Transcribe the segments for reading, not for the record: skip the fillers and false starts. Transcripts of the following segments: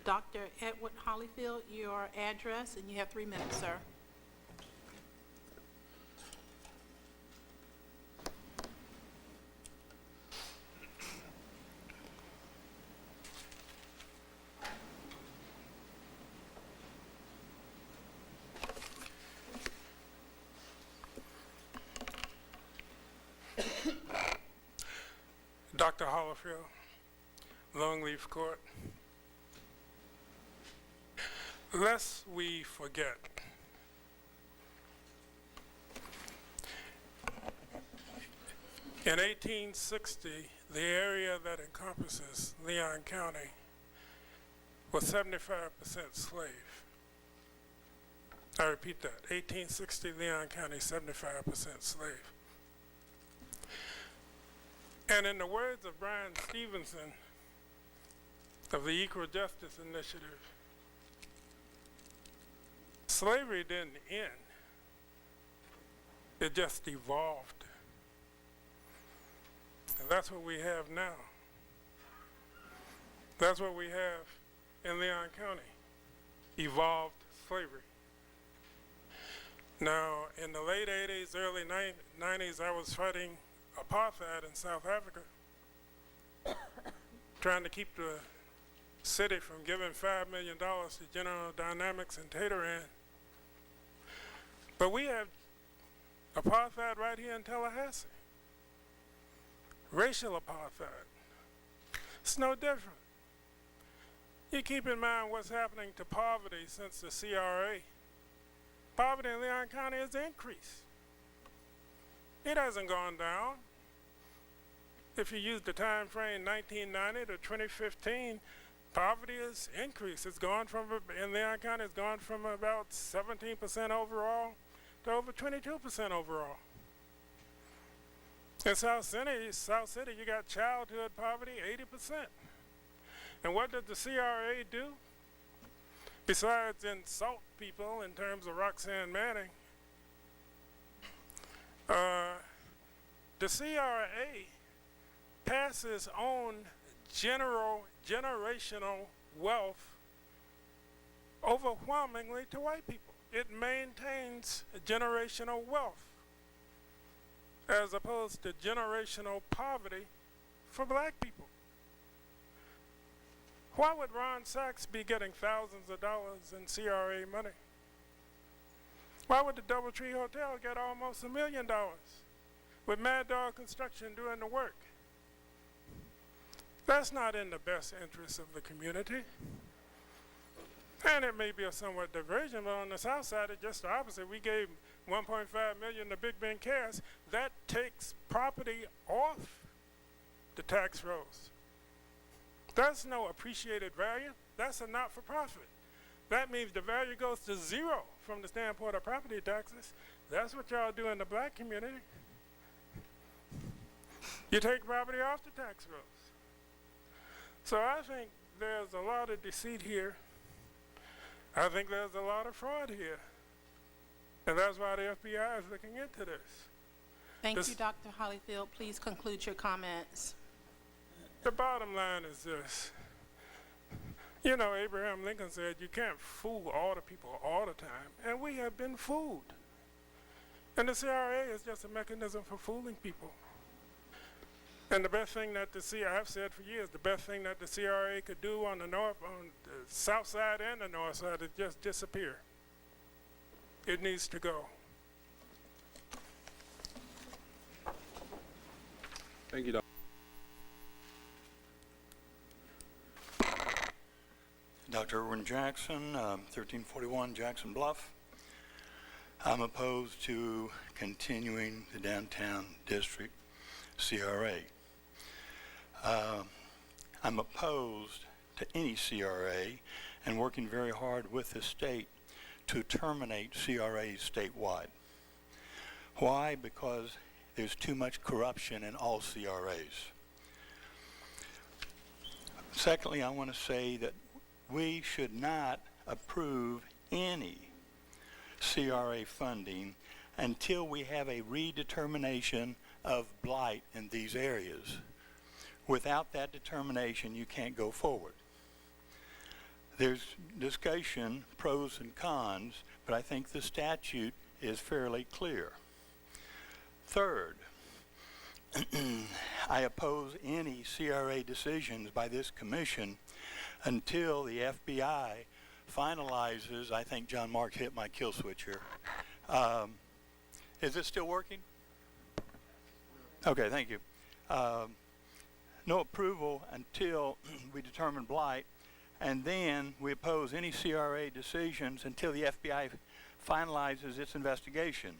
Dr. Edward Hollyfield, your address, and you have 3 minutes, sir. Dr. Hollifield, Longleaf Court. Lest we forget, in 1860, the area that encompasses Leon County was 75% slave. I repeat that, 1860 Leon County, 75% slave. And in the words of Brian Stevenson of the Equal Justice Initiative, slavery didn't end, it just evolved. And that's what we have now. That's what we have in Leon County, evolved slavery. Now, in the late 80s, early 90s, I was fighting apartheid in South Africa, trying to keep the city from giving $5 million to General Dynamics and Tateran. But we have apartheid right here in Tallahassee. Racial apartheid. It's no different. You keep in mind what's happening to poverty since the CRA. Poverty in Leon County has increased. It hasn't gone down. If you use the time frame 1990 to 2015, poverty has increased. It's gone from, in Leon County, it's gone from about 17% overall to over 22% overall. In South City, you got childhood poverty, 80%. And what did the CRA do? Besides insult people in terms of Roxanne Manning, the CRA passes on generational wealth overwhelmingly to white people. It maintains generational wealth as opposed to generational poverty for black people. Why would Ron Sachs be getting thousands of dollars in CRA money? Why would the Doubletree Hotel get almost $1 million with Mad Dog Construction doing the work? That's not in the best interest of the community. And it may be a somewhat diversion, but on the south side, it's just the opposite. We gave $1.5 million to Big Bend Cares. That takes property off the tax rolls. That's no appreciated value. That's a not-for-profit. That means the value goes to zero from the standpoint of property taxes. That's what y'all do in the black community. You take property off the tax rolls. So I think there's a lot of deceit here. I think there's a lot of fraud here. And that's why the FBI is looking into this. Thank you, Dr. Hollyfield. Please conclude your comments. The bottom line is this. You know, Abraham Lincoln said you can't fool all the people all the time, and we have been fooled. And the CRA is just a mechanism for fooling people. And the best thing that I've said for years, the best thing that the CRA could do on the south side and the north side is just disappear. It needs to go. Thank you, Dr. Dr. Irwin Jackson, 1341 Jackson Bluff. I'm opposed to continuing the downtown district CRA. I'm opposed to any CRA and working very hard with the state to terminate CRAs statewide. Why? Because there's too much corruption in all CRAs. Secondly, I want to say that we should not approve any CRA funding until we have a redetermination of blight in these areas. Without that determination, you can't go forward. There's discussion, pros and cons, but I think the statute is fairly clear. Third, I oppose any CRA decisions by this commission until the FBI finalizes. I think John Mark hit my kill switch here. Is it still working? Okay, thank you. No approval until we determine blight, and then we oppose any CRA decisions until the FBI finalizes its investigation.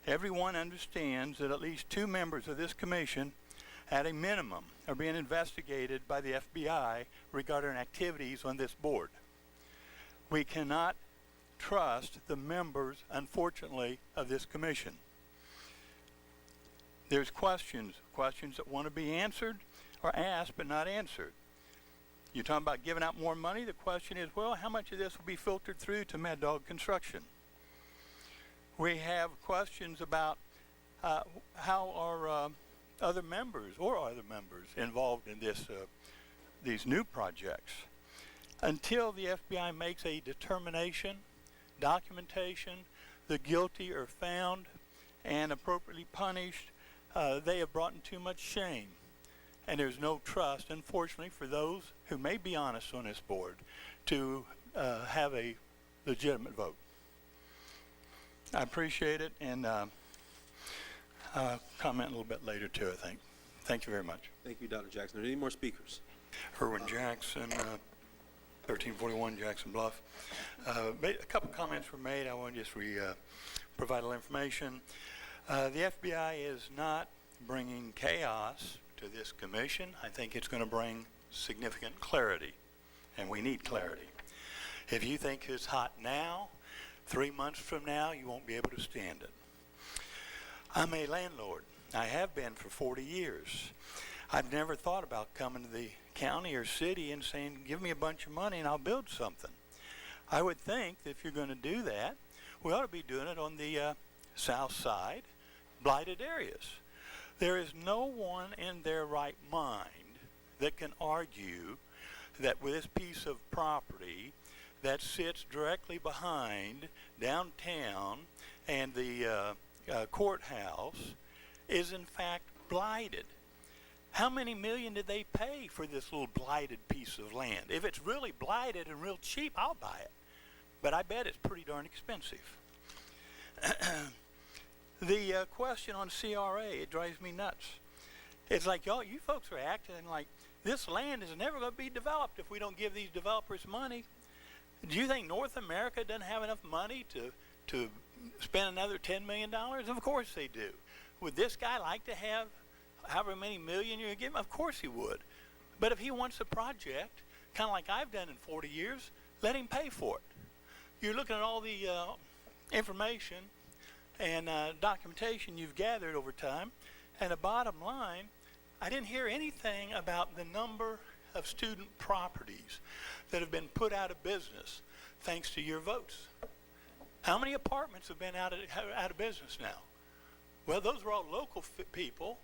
Everyone understands that at least 2 members of this commission, at a minimum, are being investigated by the FBI regarding activities on this board. We cannot trust the members, unfortunately, of this commission. There's questions that want to be answered or asked but not answered. You're talking about giving out more money. The question is, well, how much of this will be filtered through to Mad Dog Construction? We have questions about how are other members involved in these new projects. Until the FBI makes a determination, documentation, the guilty are found and appropriately punished, they have brought in too much shame. And there's no trust, unfortunately, for those who may be honest on this board to have a legitimate vote. I appreciate it, and I'll comment a little bit later too, I think. Thank you very much. Thank you, Dr. Jackson. Are there any more speakers? Irwin Jackson, 1341 Jackson Bluff. A couple comments were made. I want to just provide a little information. The FBI is not bringing chaos to this commission. I think it's going to bring significant clarity, and we need clarity. If you think it's hot now, 3 months from now, you won't be able to stand it. I'm a landlord. I have been for 40 years. I've never thought about coming to the county or city and saying, give me a bunch of money and I'll build something. I would think that if you're going to do that, we ought to be doing it on the south side, blighted areas. There is no one in their right mind that can argue that with this piece of property that sits directly behind downtown and the courthouse is in fact blighted. How many million did they pay for this little blighted piece of land? If it's really blighted and real cheap, I'll buy it. But I bet it's pretty darn expensive. The question on CRA, it drives me nuts. It's like, you folks are acting like this land is never going to be developed if we don't give these developers money. Do you think North America doesn't have enough money to spend another $10 million? Of course they do. Would this guy like to have however many million you're giving? Of course he would. But if he wants a project, kind of like I've done in 40 years, let him pay for it. You're looking at all the information and documentation you've gathered over time, and the bottom line, I didn't hear anything about the number of student properties that have been put out of business thanks to your votes. How many apartments have been out of business now? Well, those are all local people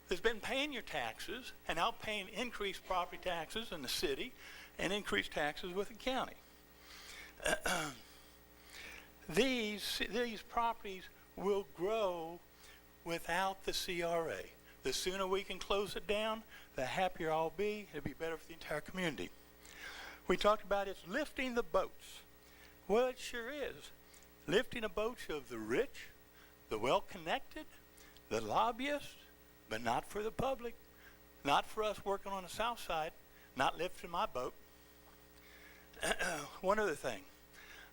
that's been paying your taxes and now paying increased property taxes in the city and increased taxes with the county. These properties will grow without the CRA. The sooner we can close it down, the happier I'll be. It'll be better for the entire community. We talked about it's lifting the boats. Well, it sure is. Lifting the boats of the rich, the well-connected, the lobbyists, but not for the public. Not for us working on the south side, not lifting my boat. One other thing.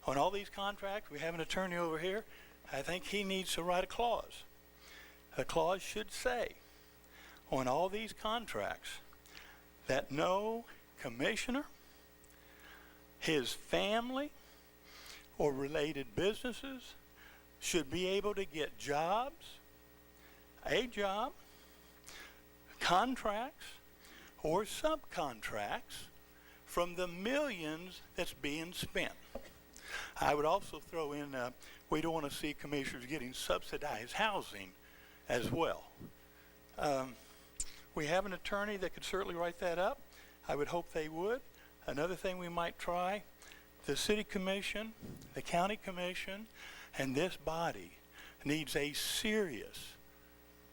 On all these contracts, we have an attorney over here. I think he needs to write a clause. A clause should say, on all these contracts, that no commissioner, his family, or related businesses should be able to get jobs, a job, contracts, or subcontracts from the millions that's being spent. I would also throw in, we don't want to see commissioners getting subsidized housing as well. We have an attorney that could certainly write that up. I would hope they would. Another thing we might try the city commission, the county commission, and this body needs a serious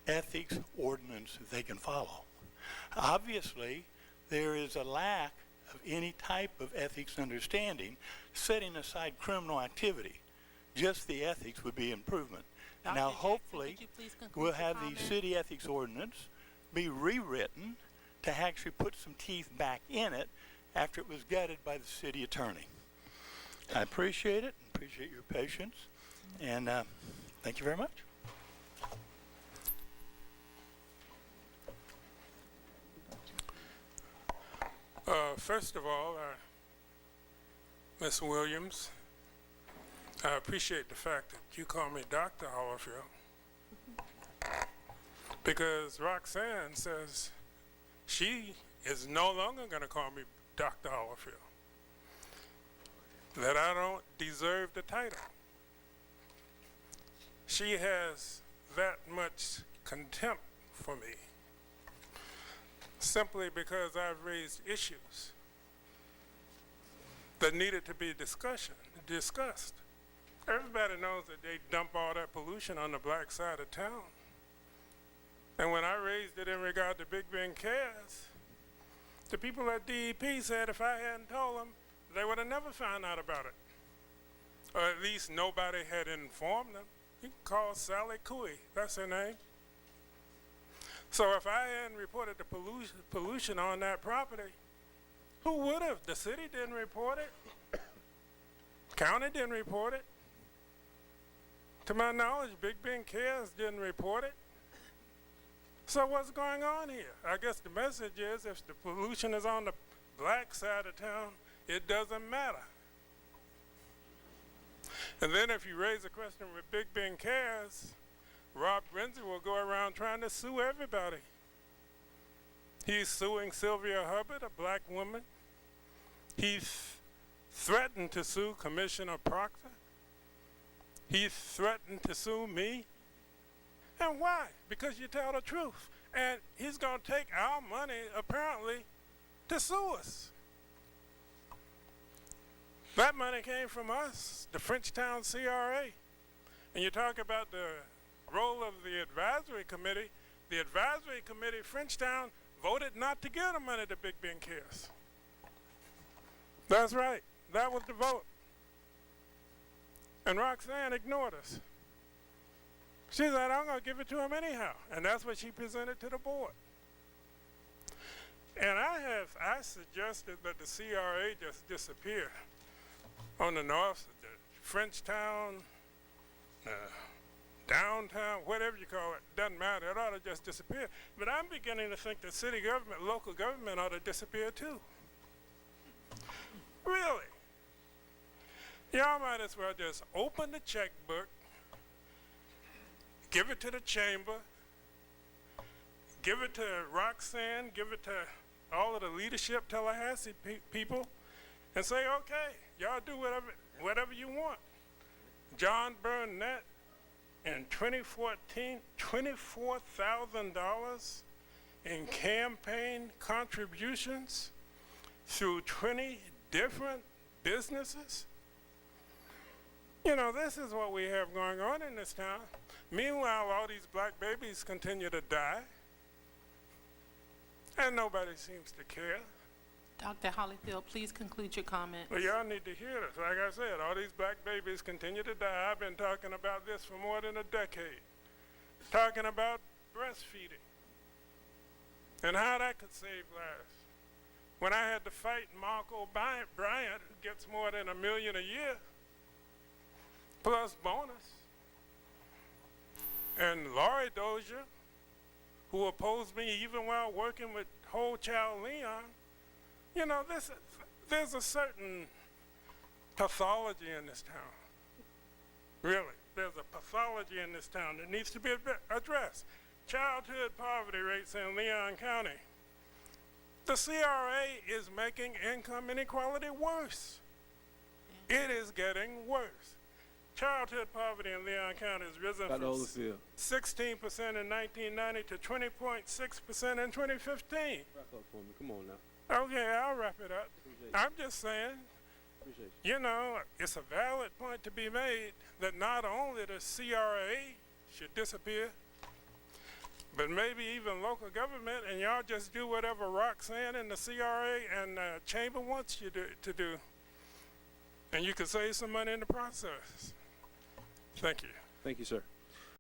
ethics ordinance that they can follow. Obviously, there is a lack of any type of ethics understanding, setting aside criminal activity. Just the ethics would be improvement. Dr. Now, Jackson, hopefully, could you please conclude we'll your have comment? the city ethics ordinance be rewritten to actually put some teeth back in it after it was gutted by the city attorney. I appreciate it, appreciate your patience, and thank you very much. First of all, Ms. Williams, I appreciate the fact that you call me Dr. Hollifield, because Roxanne says she is no longer going to call me Dr. Hollifield, that I don't deserve the title. She has that much contempt for me, simply because I've raised issues that needed to be discussed. Everybody knows that they dump all that pollution on the black side of town. And when I raised it in regard to Big Bend Cares, the people at DEP said if I hadn't told them, they would have never found out about it. Or at least nobody had informed them. You can call Sally Cooey, that's her name. So if I hadn't reported the pollution on that property, who would have? The city didn't report it. County didn't report it. To my knowledge, Big Bend Cares didn't report it. So what's going on here? I guess the message is if the pollution is on the black side of town, it doesn't matter. And then if you raise a question with Big Bend Cares, Rob Renzi will go around trying to sue everybody. He's suing Sylvia Hubbard, a black woman. He's threatened to sue Commissioner Proctor. He's threatened to sue me. And why? Because you tell the truth. And he's going to take our money, apparently, to sue us. That money came from us, the Frenchtown CRA. And you talk about the role of the advisory committee. The advisory committee, Frenchtown, voted not to give the money to Big Bend Cares. That's right. That was the vote. And Roxanne ignored us. She said, I'm going to give it to him anyhow. And that's what she presented to the board. And I suggested that the CRA just disappear on the north, the Frenchtown, downtown, whatever you call it, doesn't matter. It ought to just disappear. But I'm beginning to think that city government, local government ought to disappear too. Really? Y'all might as well just open the checkbook, give it to the chamber, give it to Roxanne, give it to all of the leadership Tallahassee people, and say, okay, y'all do whatever you want. John Burnett in 2014, $24,000 in campaign contributions through 20 different businesses. You know, this is what we have going on in this town. Meanwhile, all these black babies continue to die, and nobody seems to care. Dr. Hollifield, please conclude your comment. Well, y'all need to hear this. Like I said, all these black babies continue to die. I've been talking about this for more than a decade. Talking about breastfeeding and how that could save lives. When I had to fight Mark O'Brien, who gets more than $1 million a year, plus bonus, and Laurie Dozier, who opposed me even while working with Whole Child Leon, you know, there's a certain pathology in this town. Really, there's a pathology in this town that needs to be addressed. Childhood poverty rates in Leon County. The CRA is making income inequality worse. It is getting worse. Childhood poverty in Leon County has risen from 16% in 1990 to 20.6% in 2015. Wrap up for me. Come on now. Okay, I'll wrap it up. I'm just saying, Appreciate you. You know, it's a valid point to be made that not only the CRA should disappear, but maybe even local government, and y'all just do whatever Roxanne and the CRA and the chamber wants you to do. And you could save some money in the process. Thank you. Thank you, sir.